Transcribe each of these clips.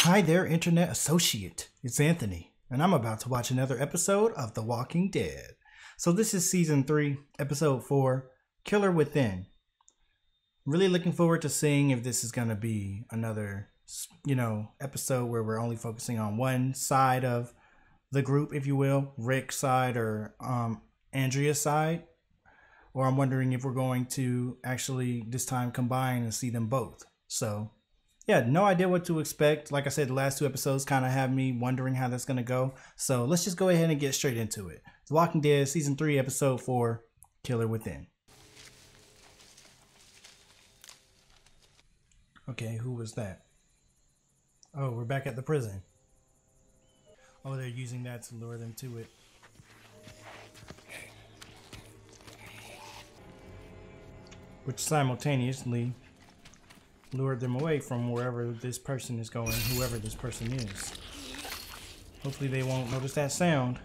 Hi there, Internet Associate. It's Anthony, and I'm about to watch another episode of The Walking Dead. So this is Season 3, Episode 4, Killer Within. Really looking forward to seeing if this is going to be another, episode where we're only focusing on one side of the group, if you will, Rick's side or Andrea's side. Or I'm wondering if we're going to actually this time combine and see them both. So yeah, no idea what to expect. Like I said, the last two episodes kind of have me wondering how that's going to go. So let's just go ahead and get straight into it. The Walking Dead, Season 3, Episode 4, Killer Within. Okay, who was that? Oh, we're back at the prison. Oh, they're using that to lure them to it. Which simultaneously lured them away from wherever this person is going, whoever this person is. Hopefully they won't notice that sound.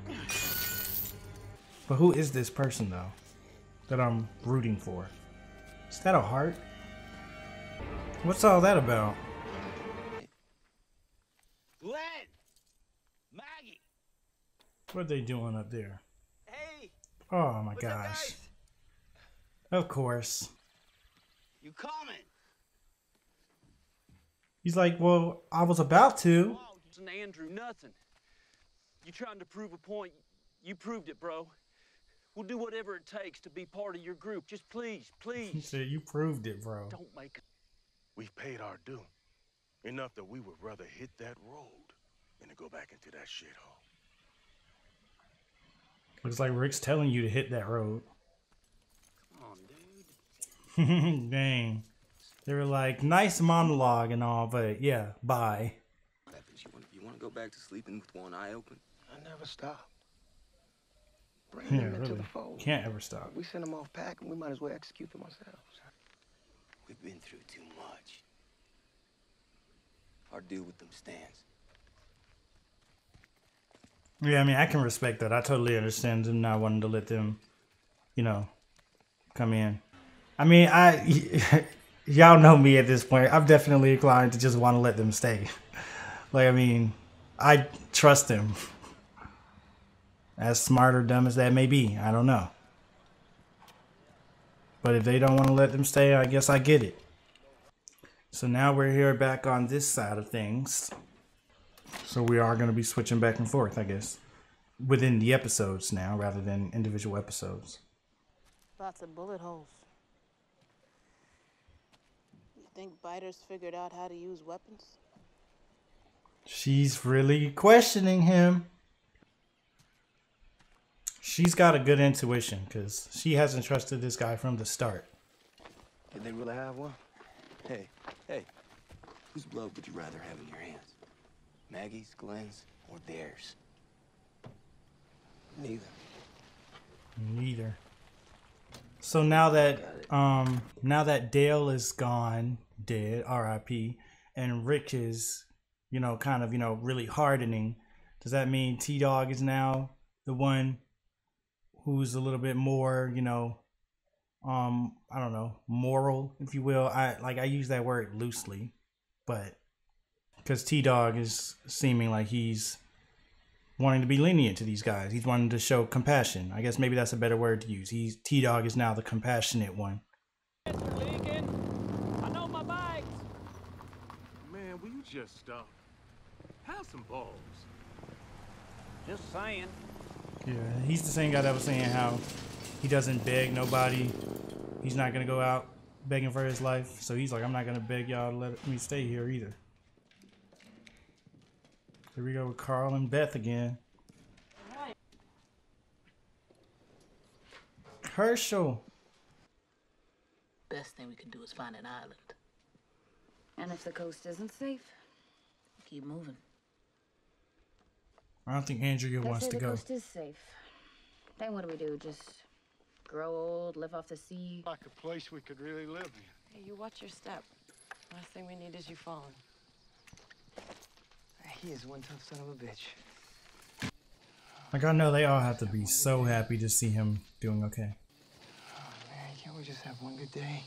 But who is this person, though, that I'm rooting for? Is that a heart? What's all that about? Glenn! Maggie! What are they doing up there? Hey! Oh my What's up, gosh. guys? Of course. You coming? He's like, well, I was about to. Oh, listen, Andrew, nothing. You trying to prove a point. You proved it, bro. We'll do whatever it takes to be part of your group. Just please, He please. said, you proved it, bro. Don't make We've paid our due. Enough that we would rather hit that road than to go back into that shithole. Looks like Rick's telling you to hit that road. Come on, dude. Dang. They were like, nice monologue and all, but yeah, bye. Weapons. You want to go back to sleeping with one eye open? I never stop. Bring Yeah, them into really. the fold. Can't ever stop. We send them off packing, we might as well execute them ourselves. We've been through too much. Our deal with them stands. Yeah, I mean, I can respect that. I totally understand them not wanting to let them, come in. I mean, y'all know me at this point. I'm definitely inclined to just want to let them stay. Like, I mean, I trust them. As smart or dumb as that may be, I don't know. But if they don't want to let them stay, I guess I get it. So now we're here back on this side of things. So we are going to be switching back and forth, I guess. Within the episodes now, rather than individual episodes. Lots of bullet holes. You think biters figured out how to use weapons? She's really questioning him. She's got a good intuition because she hasn't trusted this guy from the start. Did they really have one? Hey, whose blood would you rather have in your hands? Maggie's, Glenn's, or theirs? Neither. Neither. So now that Dale is gone, dead, R.I.P., and Rick is, really hardening, does that mean T-Dog is now the one who's a little bit more, I don't know, moral, if you will? I use that word loosely, but because T-Dog is seeming like he's wanting to be lenient to these guys. He's wanting to show compassion. I guess maybe that's a better word to use. T-Dog is now the compassionate one. I know my bikes. Man, will you just stop? Have some balls. Just saying. Yeah, he's the same guy that was saying how he doesn't beg nobody. He's not going to go out begging for his life. So he's like, I'm not going to beg y'all to let me stay here either. Here we go with Carl and Beth again. Herschel. Best thing we can do is find an island. And if the coast isn't safe, Keep moving. I don't think Andrea let's wants say to the go. coast is safe. Then what do we do? Just grow old, live off the sea? Like a place we could really live in. Hey, you watch your step. Last thing we need is you falling. He is one tough son of a bitch. Like, I know they all have to be so happy to see him doing okay. Oh, man, can't we just have one good day?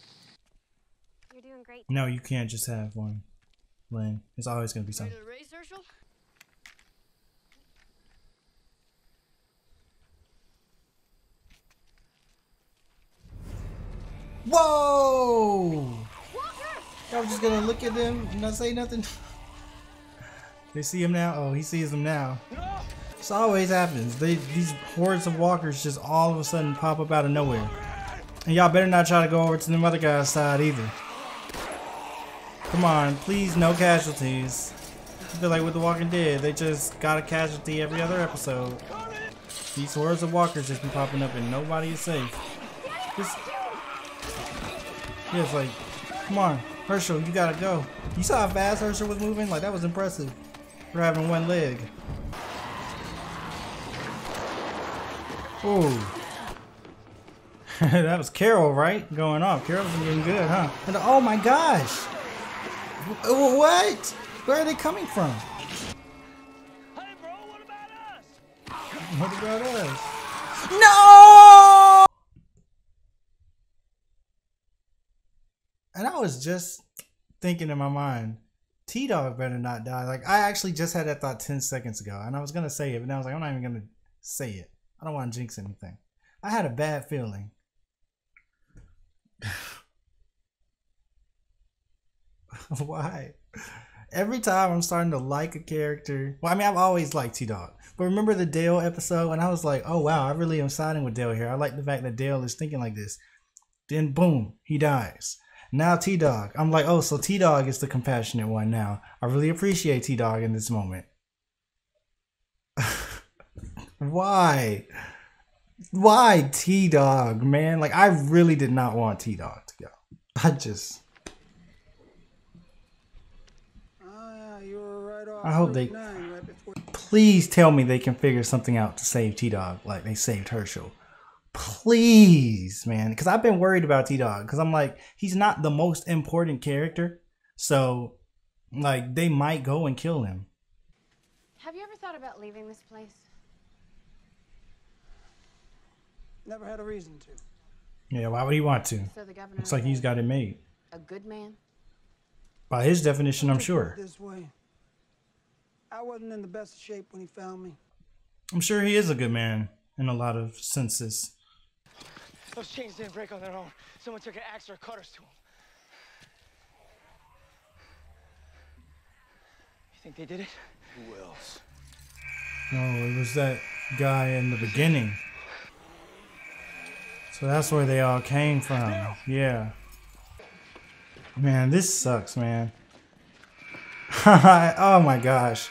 You're doing great. No, you can't just have one. Lynn. It's always gonna be something. Ready to race, Herschel? Whoa! I was just gonna look at them and not say nothing. They see him now? Oh, he sees them now. This always happens. These hordes of walkers just all of a sudden pop up out of nowhere. And y'all better not try to go over to them other guy's side either. Come on, please, no casualties. I feel like with The Walking Dead, they just got a casualty every other episode. These hordes of walkers just be popping up and nobody is safe. Yeah, it's like, come on, Herschel, you gotta go. You saw how fast Herschel was moving? Like, that was impressive for having one leg. Ooh. That was Carol, right? Going off. Carol's been getting good, huh? And oh my gosh! What? Where are they coming from? Hey, bro, what about us? What about us? No! And I was just thinking in my mind, T-Dog better not die. Like, I actually just had that thought 10 seconds ago, and I was gonna say it, but now I was like, I'm not even gonna say it. I don't want to jinx anything. I had a bad feeling. Why? Every time I'm starting to like a character. Well, I mean, I've always liked T-Dog. But remember the Dale episode? And I was like, oh, wow, I really am siding with Dale here. I like the fact that Dale is thinking like this. Then, boom, he dies. Now T-Dog. I'm like, oh, so T-Dog is the compassionate one now. I really appreciate T-Dog in this moment. Why? Why T-Dog, man? Like, I really did not want T-Dog to go. I just... I hope they... Please tell me they can figure something out to save T-Dog like they saved Herschel. Please, man. Because I've been worried about T-Dog. Because I'm like, he's not the most important character. So, like, they might go and kill him. Have you ever thought about leaving this place? Never had a reason to. Yeah, why would he want to? So the governor Looks like he's got it made. a good man? By his definition, I'm sure. This way. I wasn't in the best shape when he found me. I'm sure he is a good man in a lot of senses. Those chains didn't break on their own. Someone took an axe or cutters to them. You think they did it? Who else? No, it was that guy in the beginning. So that's where they all came from. Yeah. Man, this sucks, man. Oh my gosh.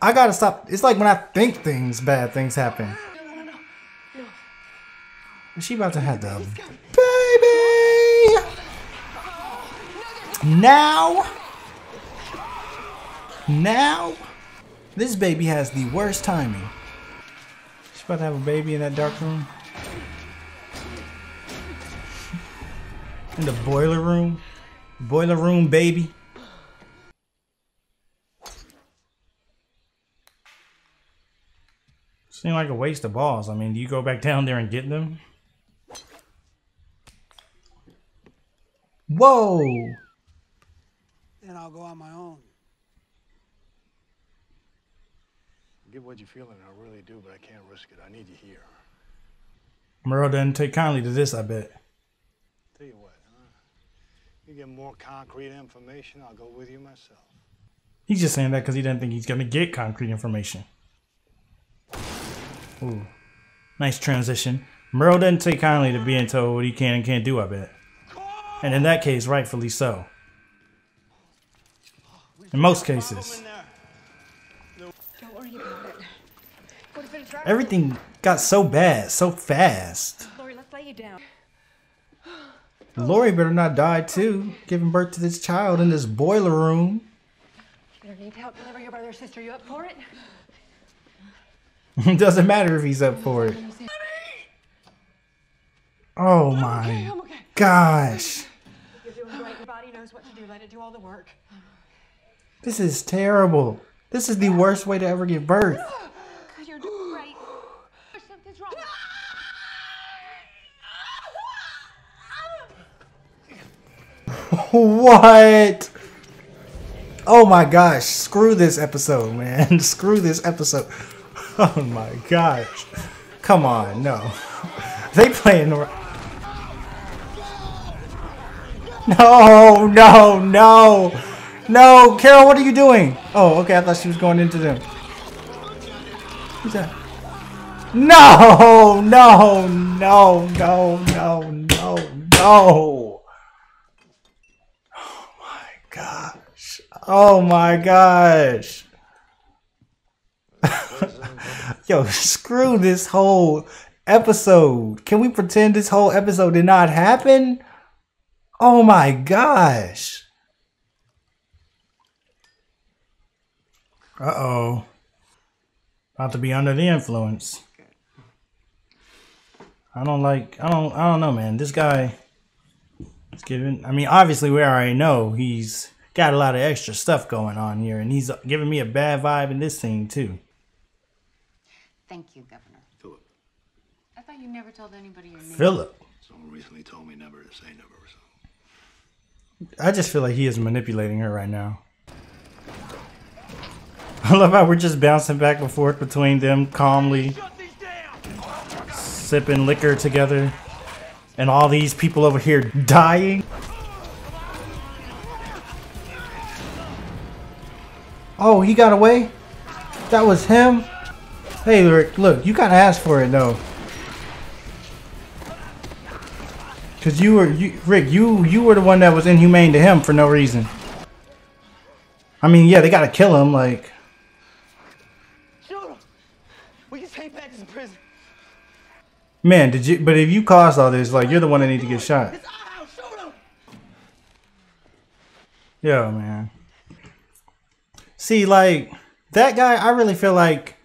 I gotta stop. It's like when I think things, bad things happen. No. Is she about to have the baby? Now? This baby has the worst timing. She's about to have a baby in that dark room. In the boiler room. Boiler room baby. Seemed like a waste of balls. I mean, do you go back down there and get them? Whoa! Then I'll go on my own. I get what you're feeling, I really do, but I can't risk it. I need you here. Merle doesn't take kindly to this, I bet. Tell you what, you get more concrete information, I'll go with you myself. He's just saying that because he doesn't think he's going to get concrete information. Ooh. Nice transition. Merle doesn't take kindly to being told what he can and can't do, I bet. And in that case, rightfully so. In most cases. Don't worry about it. What if it's right? Everything got so bad, so fast. Lori, let's lay you down. Lori better not die too, giving birth to this child in this boiler room. You don't need help deliver your brother or sister. You up for it? It doesn't matter if he's up for it. Oh my I'm okay. gosh. You're doing great. Your body knows what to do. Let it do all the work. This is terrible. This is the worst way to ever give birth. Good, you're doing great. Something's wrong. What? Oh my gosh, screw this episode, man. Screw this episode. Oh my gosh. Come on, no. They playing the... No, no, no. No, Carol, what are you doing? Oh, okay, I thought she was going into them. Who's that? No, no, no, no, no, no, no. Oh my gosh. Oh my gosh. Yo, screw this whole episode. Can we pretend this whole episode did not happen? Oh my gosh. Uh-oh. About to be under the influence. I don't know, man. This guy is giving, I mean, obviously we already know he's got a lot of extra stuff going on here, and he's giving me a bad vibe in this scene too. Thank you, Governor. Philip. I thought you never told anybody your name. Philip. Someone recently told me never to say never or something. I just feel like he is manipulating her right now. I love how we're just bouncing back and forth between them calmly sipping liquor together and all these people over here dying. Oh, he got away? That was him? Hey, Rick, look, you gotta ask for it though. Cause Rick, you were the one that was inhumane to him for no reason. I mean, yeah, they gotta kill him, like. Shoot him. We can take back to prison. Man, but if you caused all this, like, you're the one that needs to get shot. It's our house. Shoot him. Yo, man. See, like, that guy, I really feel like,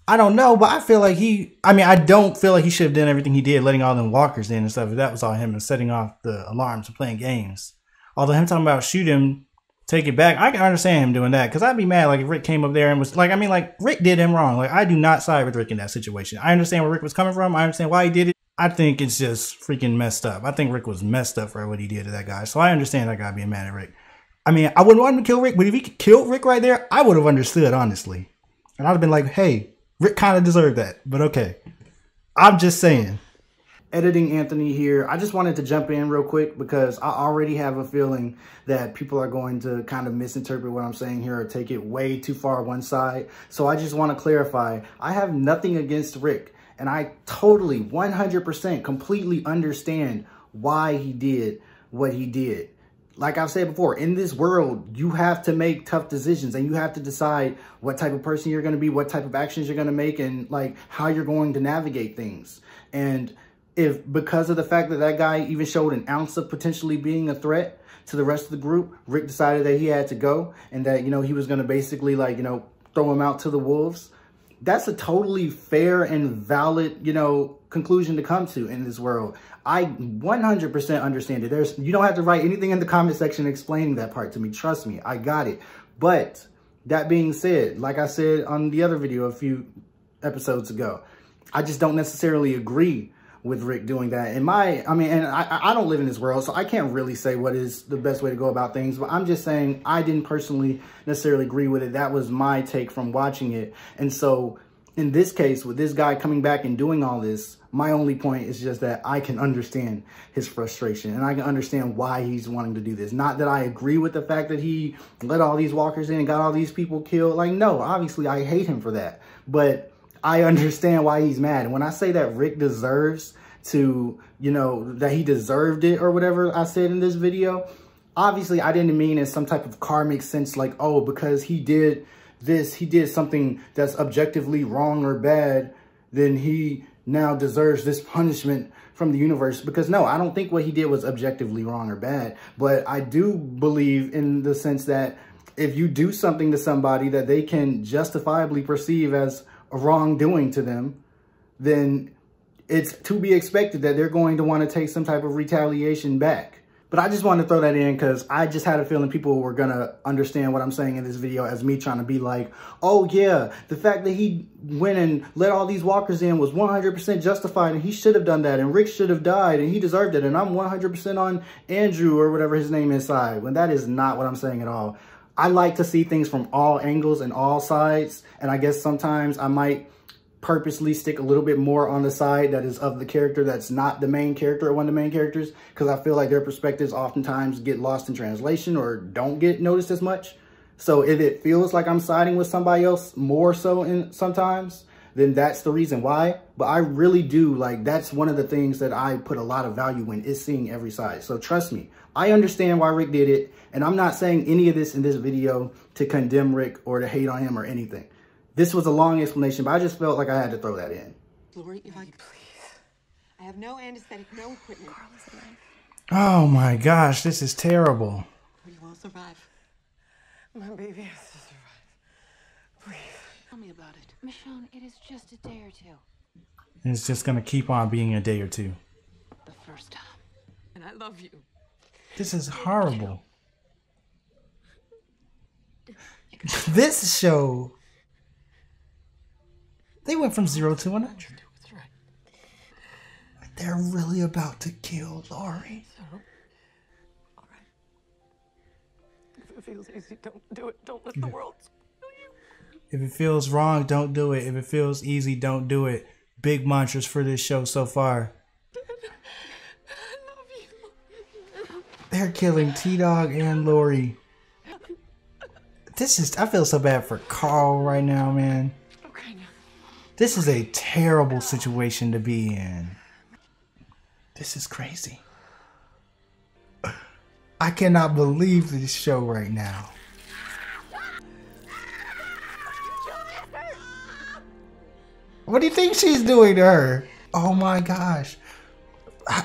I don't know, but I feel like I don't feel like he should have done everything he did, letting all them walkers in and stuff. If that was all him and setting off the alarms and playing games. Although him talking about shoot him, take it back, I can understand him doing that. Because I'd be mad, like, if Rick came up there and was, like, I mean, like, Rick did him wrong. Like, I do not side with Rick in that situation. I understand where Rick was coming from. I understand why he did it. I think it's just freaking messed up. I think Rick was messed up for what he did to that guy. So I understand that guy being mad at Rick. I mean, I wouldn't want him to kill Rick, but if he killed Rick right there, I would have understood, honestly. And I'd have been like, hey, Rick kind of deserved that, but okay. I'm just saying. Editing Anthony here. I just wanted to jump in real quick because I already have a feeling that people are going to kind of misinterpret what I'm saying here or take it way too far one side. So I just want to clarify. I have nothing against Rick, and I totally 100% completely understand why he did what he did. Like I've said before, in this world, you have to make tough decisions and you have to decide what type of person you're going to be, what type of actions you're going to make, and like how you're going to navigate things. And if because of the fact that that guy even showed an ounce of potentially being a threat to the rest of the group, Rick decided that he had to go and that, you know, he was going to basically like, you know, throw him out to the wolves. That's a totally fair and valid, you know, conclusion to come to in this world. I 100% understand it. You don't have to write anything in the comment section explaining that part to me. Trust me, I got it. But that being said, like I said on the other video a few episodes ago, I just don't necessarily agree with Rick doing that. I don't live in this world, so I can't really say what is the best way to go about things. But I'm just saying I didn't personally necessarily agree with it. That was my take from watching it. And so in this case, with this guy coming back and doing all this, my only point is just that I can understand his frustration and I can understand why he's wanting to do this. Not that I agree with the fact that he let all these walkers in and got all these people killed. Like, no, obviously I hate him for that. But I understand why he's mad. And when I say that Rick deserves to, you know, that he deserved it or whatever I said in this video, obviously I didn't mean in some type of karmic sense like, oh, because he did this, he did something that's objectively wrong or bad, then he now deserves this punishment from the universe. Because no, I don't think what he did was objectively wrong or bad. But I do believe in the sense that if you do something to somebody that they can justifiably perceive as a wrongdoing to them, then it's to be expected that they're going to want to take some type of retaliation back. But I just wanted to throw that in because I just had a feeling people were going to understand what I'm saying in this video as me trying to be like, oh yeah, the fact that he went and let all these walkers in was 100% justified and he should have done that and Rick should have died and he deserved it and I'm 100% on Andrew or whatever his name is side, when that is not what I'm saying at all. I like to see things from all angles and all sides. And I guess sometimes I might purposely stick a little bit more on the side that is of the character that's not the main character or one of the main characters, because I feel like their perspectives oftentimes get lost in translation or don't get noticed as much. So if it feels like I'm siding with somebody else more so in sometimes, then that's the reason why. But I really do, like, that's one of the things that I put a lot of value in, is seeing every side. So trust me, I understand why Rick did it. And I'm not saying any of this in this video to condemn Rick or to hate on him or anything. This was a long explanation, but I just felt like I had to throw that in. Lori, if I could please. I have no anesthetic, no equipment. Carl's alive. Oh my gosh, this is terrible. We will survive. My baby has to survive. Please. Tell me about it. Michonne, it is just a day or two. And it's just going to keep on being a day or two. The first time. And I love you. This is horrible. This show, they went from 0 to 100. That's right. They're really about to kill Lori. So, all right. If it feels easy, don't do it. Don't let the world spoil you. If it feels wrong, don't do it. If it feels easy, don't do it. Big mantras for this show so far. I love you. They're killing T-Dog and Lori. This is, I feel so bad for Carl right now, man. Okay, now. This is a terrible situation to be in. This is crazy. I cannot believe this show right now. What do you think she's doing to her? Oh my gosh.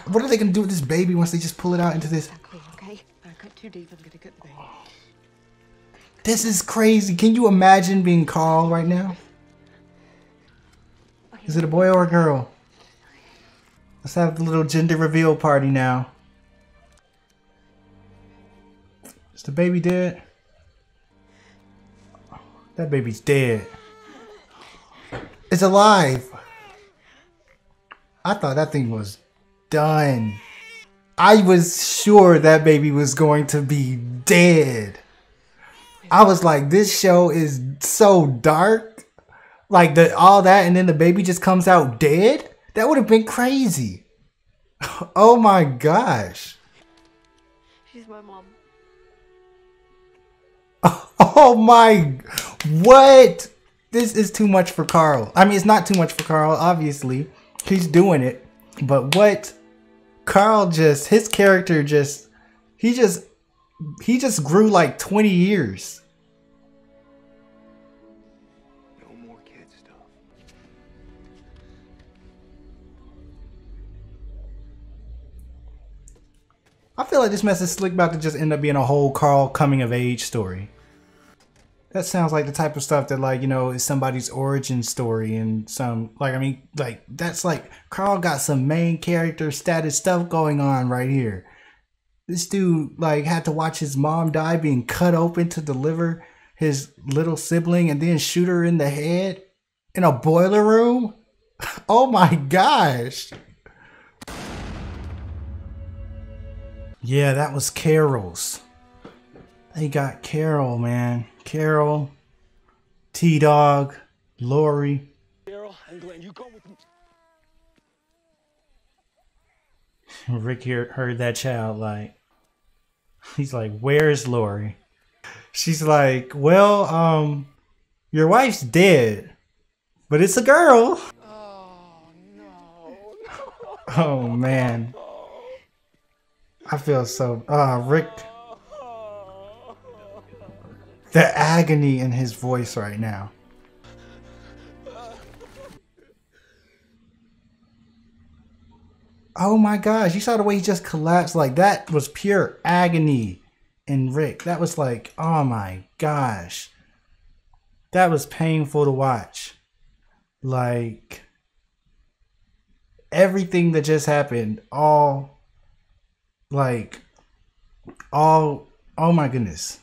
What are they going to do with this baby once they just pull it out into this? Exactly, okay? I cut too deep. I'm gonna get the baby. This is crazy. Can you imagine being Carl right now? Is it a boy or a girl? Let's have the little gender reveal party now. Is the baby dead? That baby's dead. It's alive. I thought that thing was done. I was sure that baby was going to be dead. I was like, this show is so dark. Like, all that and then the baby just comes out dead? That would have been crazy. Oh my gosh. She's my mom. Oh my, what? This is too much for Carl. I mean, it's not too much for Carl, obviously. He's doing it. But what? Carl just, his character just, he just grew like 20 years. No more kid stuff. I feel like this mess is slick about to just end up being a whole Carl coming of age story. That sounds like the type of stuff that, like, you know, is somebody's origin story and some, like, I mean, like, that's like, Carl got some main character status stuff going on right here. This dude, like, had to watch his mom die being cut open to deliver his little sibling and then shoot her in the head in a boiler room. Oh my gosh. Yeah, that was Carol's. They got Carol, man. Carol, T-Dog, Lori. Daryl and Glenn, you go with me. Rick heard that child, like, he's like, where's Lori? She's like, well, your wife's dead, but it's a girl. Oh, no. Oh, man. I feel so, Rick. The agony in his voice right now. Oh my gosh, you saw the way he just collapsed. Like, that was pure agony in Rick. That was like, oh my gosh. That was painful to watch. Like, everything that just happened, oh my goodness.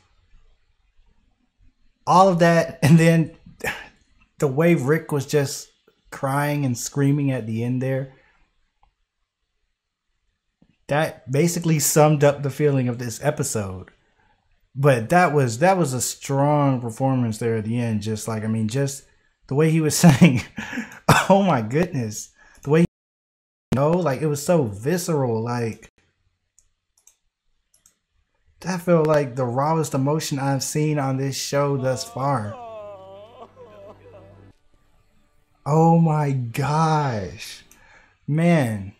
All of that, and then the way Rick was just crying and screaming at the end there, that basically summed up the feeling of this episode. But that was a strong performance there at the end. Just like, I mean, just the way he was saying, oh my goodness, the way like it was so visceral. Like that felt like the rawest emotion I've seen on this show thus far. Oh my gosh, man.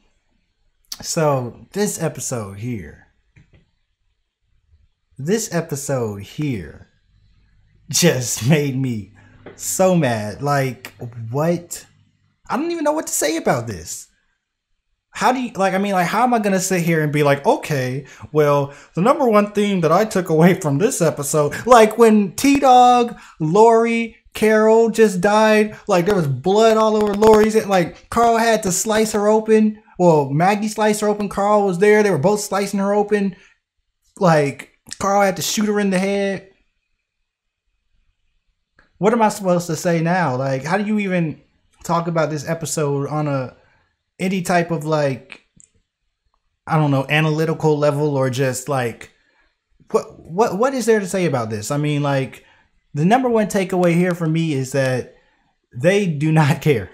So this episode here just made me so mad. Like, what? I don't even know what to say about this. How do you, like, I mean, like, how am I going to sit here and be like, okay, well, the number one theme that I took away from this episode, like when T-Dog, Lori, Carol just died, like there was blood all over Lori's, like Carl had to slice her open. Well, Maggie sliced her open. Carl was there. They were both slicing her open. Like, Carl had to shoot her in the head. What am I supposed to say now? Like, how do you even talk about this episode on any type of, like, I don't know, analytical level, or just like, what is there to say about this? I mean, like, the number one takeaway here for me is that they do not care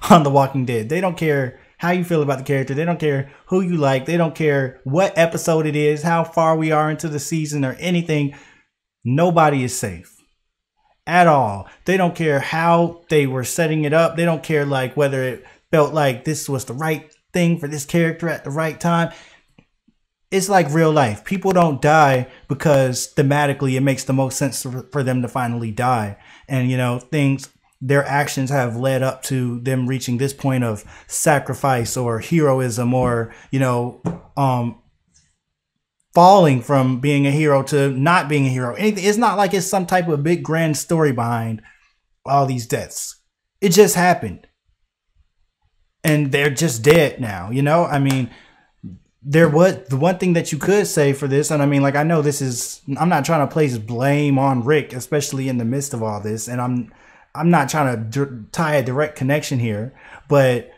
on The Walking Dead. They don't care how you feel about the character. They don't care who you like. They don't care what episode it is, how far we are into the season or anything. Nobody is safe at all. They don't care how they were setting it up. They don't care like whether it felt like this was the right thing for this character at the right time. It's like real life. People don't die because thematically it makes the most sense for them to finally die. And, you know, their actions have led up to them reaching this point of sacrifice or heroism, or, you know, falling from being a hero to not being a hero. Anything. It's not like it's some type of big grand story behind all these deaths. It just happened. And they're just dead now, you know? I mean, the one thing that you could say for this, and I mean, like, I know I'm not trying to place blame on Rick, especially in the midst of all this, and I'm not trying to tie a direct connection here, but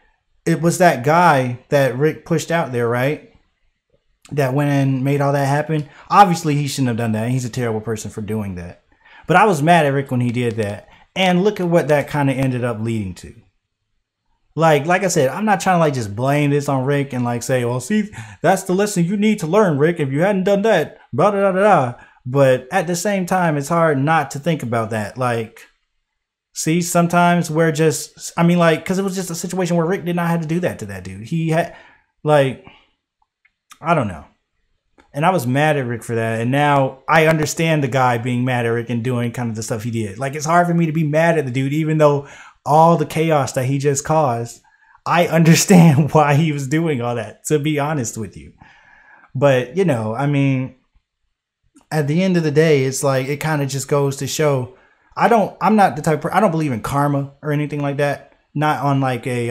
it was that guy that Rick pushed out there, right? That went and made all that happen. Obviously, he shouldn't have done that. He's a terrible person for doing that. But I was mad at Rick when he did that. And look at what that kind of ended up leading to. Like I said, I'm not trying to like just blame this on Rick and like say, well, see, that's the lesson you need to learn, Rick. If you hadn't done that, blah, blah, blah, blah. But at the same time, it's hard not to think about that. Like, see, sometimes we're just, I mean, like, because it was just a situation where Rick did not have to do that to that dude. He had, like, I don't know. And I was mad at Rick for that. And now I understand the guy being mad at Rick and doing kind of the stuff he did. Like, it's hard for me to be mad at the dude, even though all the chaos that he just caused, I understand why he was doing all that, to be honest with you. But, you know, I mean, at the end of the day, it's like, it kind of just goes to show, I'm not the type of, I don't believe in karma or anything like that. Not on like a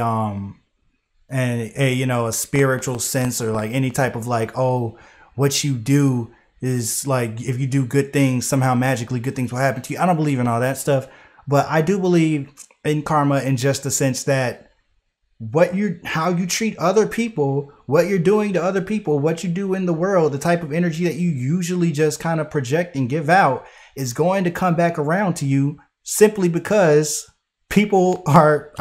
you know, a spiritual sense, or like any type of like, oh, what you do is like, if you do good things, somehow magically good things will happen to you. I don't believe in all that stuff, but I do believe in karma in just the sense that how you treat other people, what you're doing to other people, what you do in the world, the type of energy that you usually just kind of project and give out is going to come back around to you, simply because people are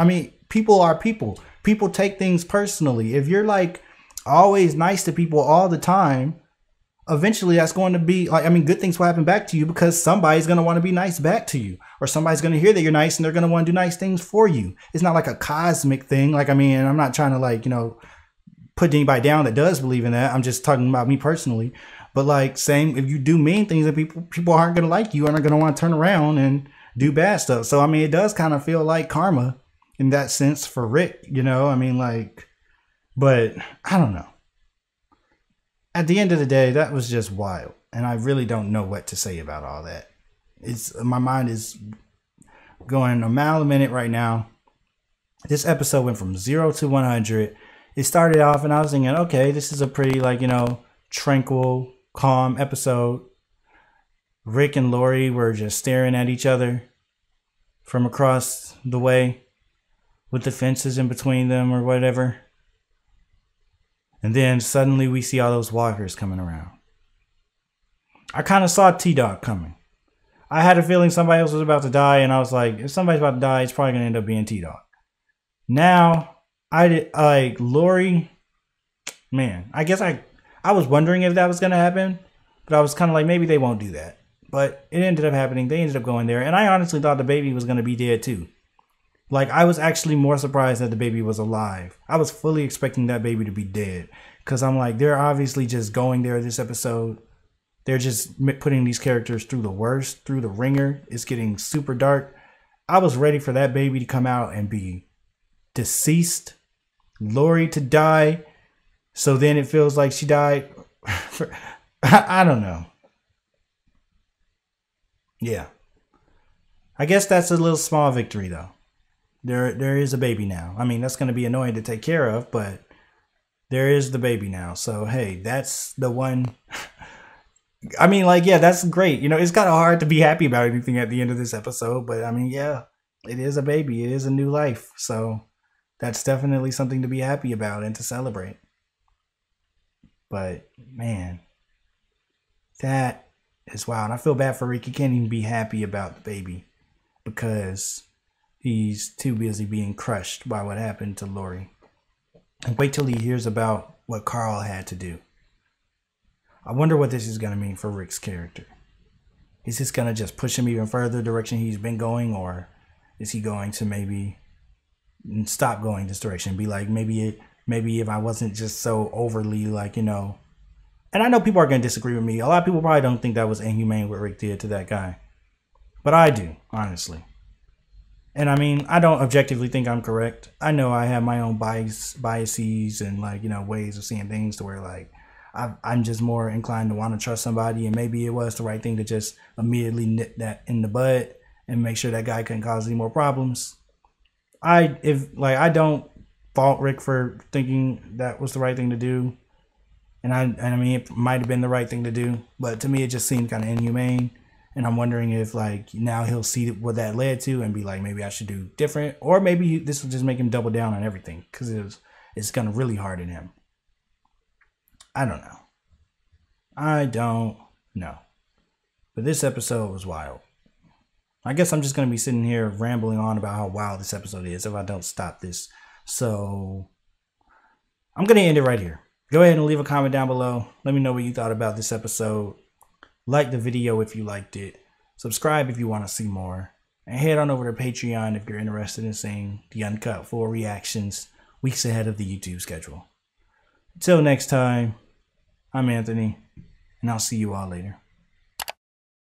people. People take things personally. If you're like always nice to people all the time, eventually that's going to be like, I mean, good things will happen back to you because somebody's going to want to be nice back to you, or somebody's going to hear that you're nice and they're going to want to do nice things for you. It's not like a cosmic thing. Like, I mean, and I'm not trying to like, you know, put anybody down that does believe in that. I'm just talking about me personally. But like, same, if you do mean things, that people aren't going to like you and are going to want to turn around and do bad stuff. So, I mean, it does kind of feel like karma in that sense for Rick, you know, I mean, like, but I don't know. At the end of the day, that was just wild. And I really don't know what to say about all that. My mind is going a mile a minute right now. This episode went from 0 to 100. It started off and I was thinking, okay, this is a pretty, like, you know, tranquil, calm episode. Rick and Lori were just staring at each other from across the way with the fences in between them or whatever. And then suddenly we see all those walkers coming around. I kind of saw T-Dog coming. I had a feeling somebody else was about to die, and I was like, if somebody's about to die, it's probably gonna end up being T-Dog. Now, Lori, man, I guess I was wondering if that was gonna happen, but I was kind of like, maybe they won't do that. But it ended up happening. They ended up going there, and I honestly thought the baby was gonna be dead too. Like, I was actually more surprised that the baby was alive. I was fully expecting that baby to be dead, because I'm like, they're obviously just going there this episode. They're just putting these characters through the worst, through the ringer. It's getting super dark. I was ready for that baby to come out and be deceased, Lori to die, so then it feels like she died. I don't know. Yeah. I guess that's a little small victory, though. There is a baby now. I mean, that's going to be annoying to take care of, but there is the baby now. So, hey, that's the one... I mean, like, yeah, that's great. You know, it's kind of hard to be happy about anything at the end of this episode, but I mean, yeah, it is a baby. It is a new life. So that's definitely something to be happy about and to celebrate. But man, that is wild. I feel bad for Rick. He can't even be happy about the baby because he's too busy being crushed by what happened to Lori. And wait till he hears about what Carl had to do. I wonder what this is going to mean for Rick's character. Is this going to just push him even further direction he's been going, or is he going to maybe stop going this direction? Be like, maybe if I wasn't just so overly, like, you know, and I know people are going to disagree with me. A lot of people probably don't think that was inhumane what Rick did to that guy, but I do, honestly. And I mean, I don't objectively think I'm correct. I know I have my own biases and, like, you know, ways of seeing things to where, like, I'm just more inclined to want to trust somebody, and maybe it was the right thing to just immediately nip that in the bud and make sure that guy couldn't cause any more problems. I don't fault Rick for thinking that was the right thing to do, and I mean, it might have been the right thing to do, but to me it just seemed kind of inhumane. And I'm wondering if, like, now he'll see what that led to and be like, maybe I should do different, or maybe this will just make him double down on everything because it's gonna really harden him. I don't know. But this episode was wild. I guess I'm just going to be sitting here rambling on about how wild this episode is if I don't stop this. So I'm going to end it right here. Go ahead and leave a comment down below. Let me know what you thought about this episode. Like the video if you liked it. Subscribe if you want to see more. And head on over to Patreon if you're interested in seeing the uncut full reactions weeks ahead of the YouTube schedule. Until next time, I'm Anthony, and I'll see you all later.